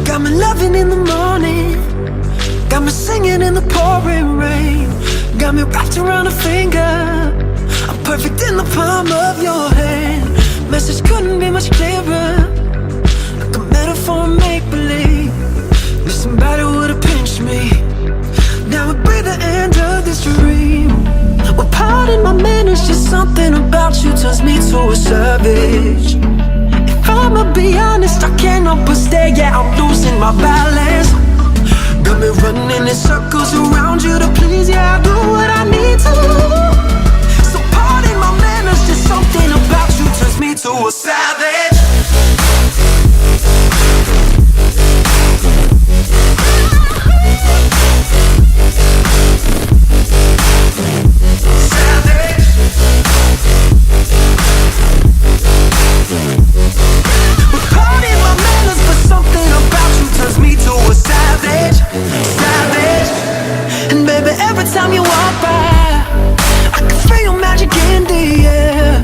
Got me loving in the morning, got me singing in the pouring rain, got me wrapped around a finger, I'm perfect in the palm of your hand. Message couldn't be much clearer, like a metaphor and make-believe. If somebody would've pinched me, now we'd breathe the end of this dream. Well, pardon my manners, just something about you turns me to a savage. If I'ma be honest, I can't help but stay, yeah, I'm losing my balance. Got me running in circles around you to please, yeah, I do what I need to. So pardon my manners, just something about you turns me to a savage. Time you walk by, I can feel your magic in the air.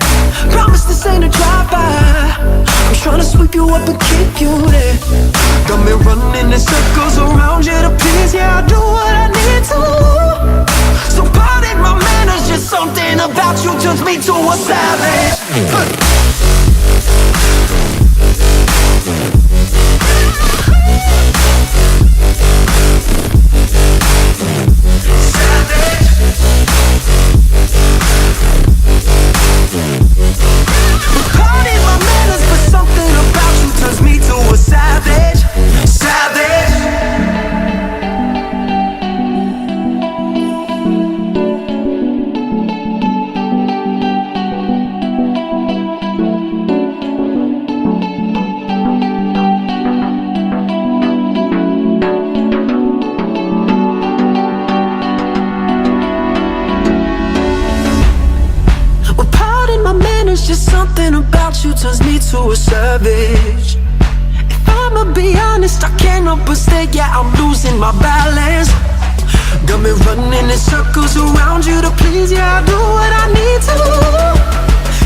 Promise this ain't a drive-by, I'm tryna sweep you up and keep you there. Got me running in circles around you to please, yeah, I do what I need to. So pardon my manners, just something about you turns me to a savage. Just something about you turns me to a savage. If I'ma be honest, I can't help but stay, yeah, I'm losing my balance. Got me running in circles around you to please, yeah, I do what I need to.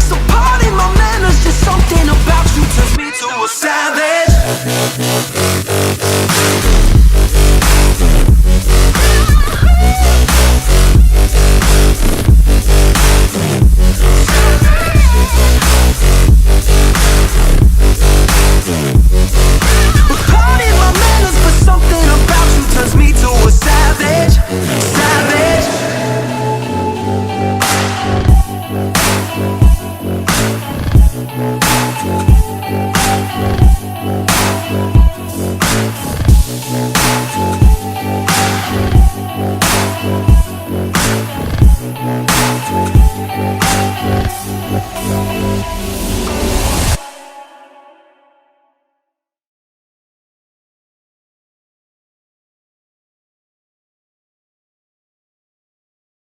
So pardon my manners, just something about you turns me to a savage.